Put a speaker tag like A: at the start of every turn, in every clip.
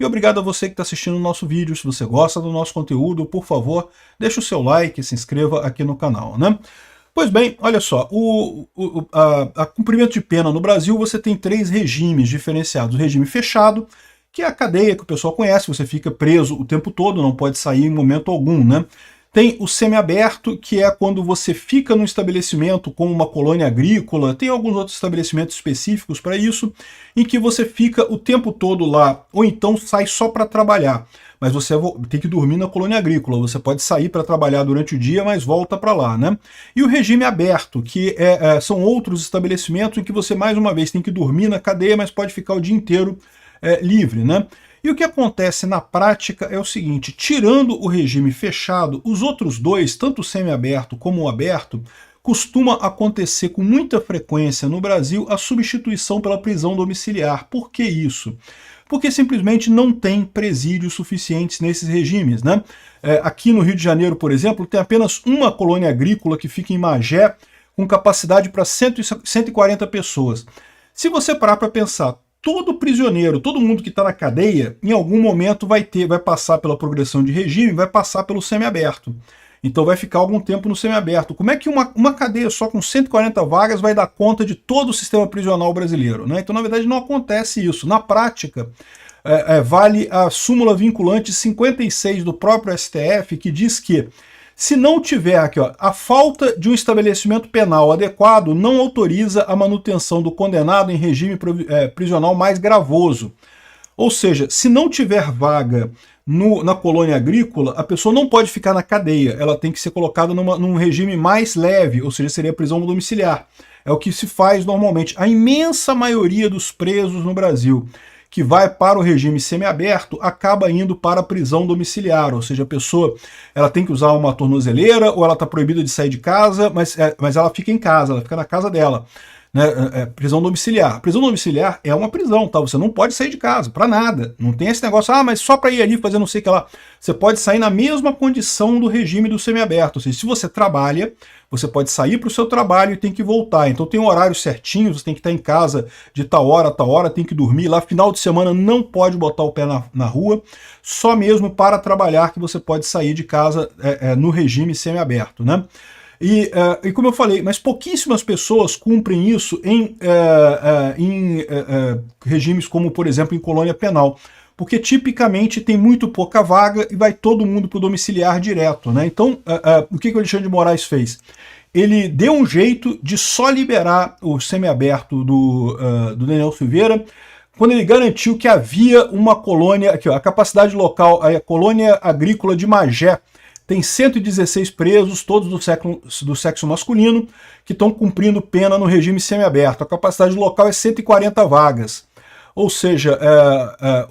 A: E obrigado a você que está assistindo o nosso vídeo. Se você gosta do nosso conteúdo, por favor, deixe o seu like e se inscreva aqui no canal, né? Pois bem, olha só, a cumprimento de pena no Brasil você tem 3 regimes diferenciados. O regime fechado, que é a cadeia que o pessoal conhece, você fica preso o tempo todo, não pode sair em momento algum, né? Tem o semiaberto, que é quando você fica num estabelecimento como uma colônia agrícola, tem alguns outros estabelecimentos específicos para isso, em que você fica o tempo todo lá, ou então sai só para trabalhar. Mas você tem que dormir na colônia agrícola, você pode sair para trabalhar durante o dia, mas volta para lá, né? E o regime aberto, que são outros estabelecimentos em que você, mais uma vez, tem que dormir na cadeia, mas pode ficar o dia inteiro livre, né? E o que acontece na prática é o seguinte, tirando o regime fechado, os outros dois, tanto o semiaberto como o aberto, costuma acontecer com muita frequência no Brasil a substituição pela prisão domiciliar. Por que isso? Porque simplesmente não tem presídios suficientes nesses regimes, né? Aqui no Rio de Janeiro, por exemplo, tem apenas uma colônia agrícola que fica em Magé, com capacidade para 140 pessoas. Se você parar para pensar, todo prisioneiro, todo mundo que está na cadeia, em algum momento vai passar pela progressão de regime, vai passar pelo semiaberto. Então vai ficar algum tempo no semiaberto. Como é que uma cadeia só com 140 vagas vai dar conta de todo o sistema prisional brasileiro, né? Então, na verdade, não acontece isso. Na prática, vale a súmula vinculante 56 do próprio STF, que diz que se não tiver aqui, ó, a falta de um estabelecimento penal adequado não autoriza a manutenção do condenado em regime prisional mais gravoso. Ou seja, se não tiver vaga na colônia agrícola, a pessoa não pode ficar na cadeia, ela tem que ser colocada num regime mais leve, ou seja, seria prisão domiciliar. É o que se faz normalmente. A imensa maioria dos presos no Brasil que vai para o regime semiaberto, acaba indo para a prisão domiciliar, ou seja, a pessoa ela tem que usar uma tornozeleira ou ela está proibida de sair de casa, mas ela fica em casa, ela fica na casa dela. Né? Prisão domiciliar. Prisão domiciliar é uma prisão, tá? Você não pode sair de casa, para nada. Não tem esse negócio, mas só para ir ali fazer não sei o que lá. Você pode sair na mesma condição do regime do semiaberto, ou seja, se você trabalha, você pode sair para o seu trabalho e tem que voltar. Então tem um horário certinho, você tem que estar em casa de tal hora, tem que dormir lá. Final de semana não pode botar o pé na rua, só mesmo para trabalhar que você pode sair de casa no regime semiaberto, né? E como eu falei, mas pouquíssimas pessoas cumprem isso em regimes como, por exemplo, em colônia penal. Porque tipicamente tem muito pouca vaga e vai todo mundo para o domiciliar direto, né? Então, o que o Alexandre de Moraes fez? Ele deu um jeito de só liberar o semiaberto do Daniel Silveira quando ele garantiu que havia uma colônia, aqui ó, a capacidade local, a colônia agrícola de Magé, tem 116 presos, todos do sexo masculino, que estão cumprindo pena no regime semiaberto. A capacidade local é 140 vagas. Ou seja,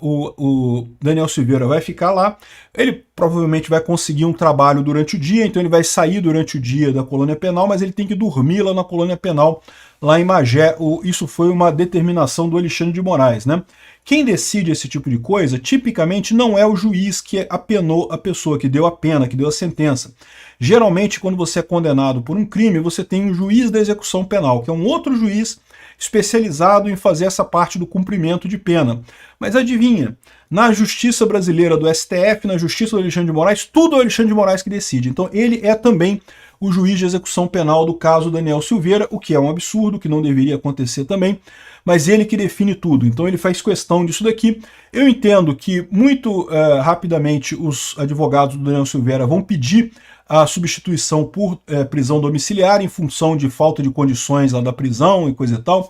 A: o Daniel Silveira vai ficar lá, ele provavelmente vai conseguir um trabalho durante o dia, então ele vai sair durante o dia da colônia penal, mas ele tem que dormir lá na colônia penal, lá em Magé. Isso foi uma determinação do Alexandre de Moraes, né? Quem decide esse tipo de coisa, tipicamente não é o juiz que apenou a pessoa, que deu a pena, que deu a sentença. Geralmente, quando você é condenado por um crime, você tem um juiz da execução penal, que é um outro juiz especializado em fazer essa parte do cumprimento de pena. Mas adivinha, na justiça brasileira do STF, na justiça do Alexandre de Moraes, tudo é o Alexandre de Moraes que decide. Então ele é também o juiz de execução penal do caso Daniel Silveira, o que é um absurdo, que não deveria acontecer também, mas ele que define tudo, então ele faz questão disso daqui. Eu entendo que muito rapidamente os advogados do Daniel Silveira vão pedir a substituição por prisão domiciliar em função de falta de condições lá da prisão e coisa e tal,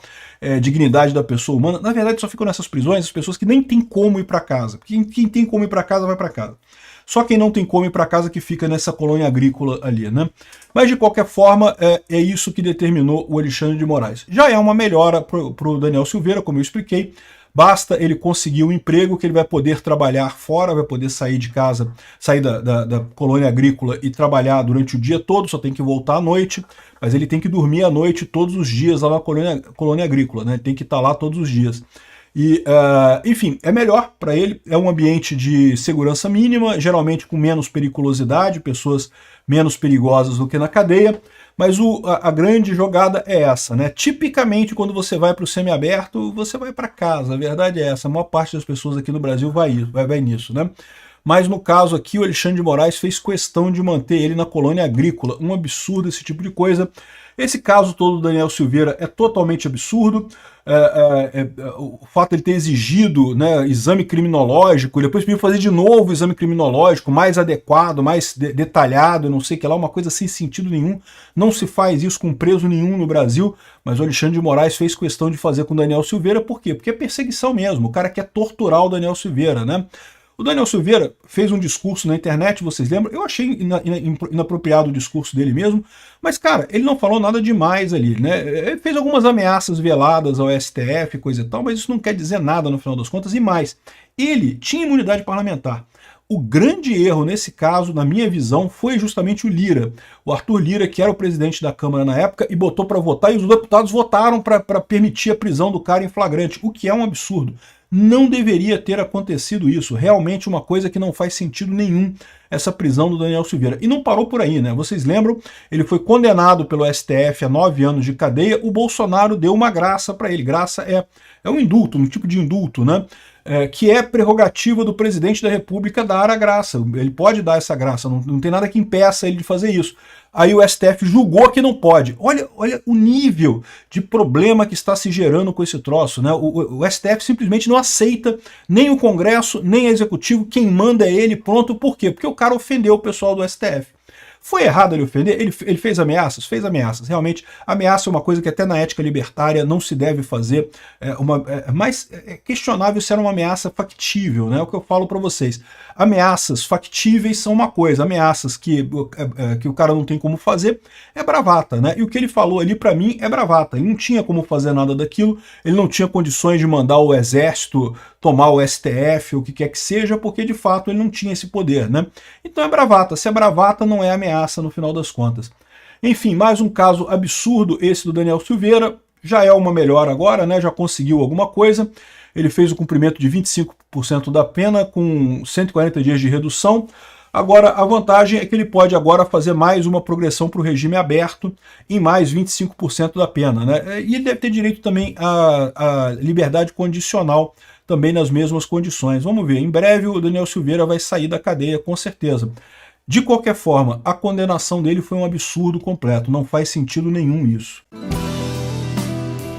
A: dignidade da pessoa humana. Na verdade só ficam nessas prisões as pessoas que nem tem como ir para casa, porque quem tem como ir para casa vai para casa. Só quem não tem como ir para casa que fica nessa colônia agrícola ali, né? Mas de qualquer forma, é isso que determinou o Alexandre de Moraes. Já é uma melhora para o Daniel Silveira, como eu expliquei. Basta ele conseguir um emprego que ele vai poder trabalhar fora, vai poder sair de casa, sair da colônia agrícola e trabalhar durante o dia todo, só tem que voltar à noite, mas ele tem que dormir à noite todos os dias lá na colônia agrícola, né? Ele tem que estar lá todos os dias. E, enfim, é melhor para ele, é um ambiente de segurança mínima, geralmente com menos periculosidade, pessoas menos perigosas do que na cadeia, mas a grande jogada é essa, né? Tipicamente, quando você vai para o semiaberto, você vai para casa, a verdade é essa, a maior parte das pessoas aqui no Brasil vai nisso, né? Mas no caso aqui, o Alexandre de Moraes fez questão de manter ele na colônia agrícola, um absurdo esse tipo de coisa. Esse caso todo do Daniel Silveira é totalmente absurdo. O fato de ele ter exigido, né, exame criminológico, depois pediu fazer de novo o exame criminológico, mais adequado, mais detalhado, não sei o que lá, uma coisa sem sentido nenhum. Não se faz isso com preso nenhum no Brasil, mas o Alexandre de Moraes fez questão de fazer com o Daniel Silveira. Por quê? Porque é perseguição mesmo, o cara quer torturar o Daniel Silveira, né? O Daniel Silveira fez um discurso na internet, vocês lembram? Eu achei inapropriado o discurso dele mesmo, mas, cara, ele não falou nada demais ali, né? Ele fez algumas ameaças veladas ao STF, coisa e tal, mas isso não quer dizer nada no final das contas. E mais, ele tinha imunidade parlamentar. O grande erro nesse caso, na minha visão, foi justamente o Lira. O Arthur Lira, que era o presidente da Câmara na época, e botou para votar, e os deputados votaram para permitir a prisão do cara em flagrante, o que é um absurdo. Não deveria ter acontecido isso, realmente uma coisa que não faz sentido nenhum, essa prisão do Daniel Silveira. E não parou por aí, né? Vocês lembram? Ele foi condenado pelo STF a 9 anos de cadeia, o Bolsonaro deu uma graça para ele. Graça é um indulto, um tipo de indulto, né? Que é prerrogativa do presidente da República dar a graça. Ele pode dar essa graça, não tem nada que impeça ele de fazer isso. Aí o STF julgou que não pode. Olha o nível de problema que está se gerando com esse troço, né? O STF simplesmente não aceita nem o Congresso, nem o Executivo, quem manda é ele, pronto. Por quê? Porque o cara ofendeu o pessoal do STF. Foi errado ele ofender? Ele fez ameaças? Fez ameaças. Realmente, ameaça é uma coisa que até na ética libertária não se deve fazer. Mas é questionável se era uma ameaça factível, né? É o que eu falo para vocês. Ameaças factíveis são uma coisa, ameaças que o cara não tem como fazer é bravata, né? E o que ele falou ali para mim é bravata. Ele não tinha como fazer nada daquilo, ele não tinha condições de mandar o exército tomar o STF, ou o que quer que seja, porque de fato ele não tinha esse poder, né? Então é bravata. Se é bravata, não é ameaça no final das contas. Enfim, mais um caso absurdo esse do Daniel Silveira. Já é uma melhora agora, né? Já conseguiu alguma coisa. Ele fez o cumprimento de 25% da pena com 140 dias de redução. Agora, a vantagem é que ele pode agora fazer mais uma progressão para o regime aberto em mais 25% da pena, né? E ele deve ter direito também à liberdade condicional, também nas mesmas condições. Vamos ver, em breve o Daniel Silveira vai sair da cadeia, com certeza. De qualquer forma, a condenação dele foi um absurdo completo, não faz sentido nenhum isso.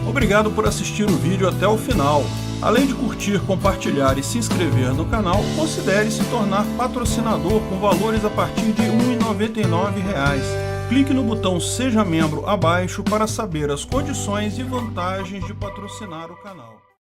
A: Obrigado por assistir o vídeo até o final. Além de curtir, compartilhar e se inscrever no canal, considere se tornar patrocinador com valores a partir de R$ 1,99. Clique no botão Seja Membro abaixo para saber as condições e vantagens de patrocinar o canal.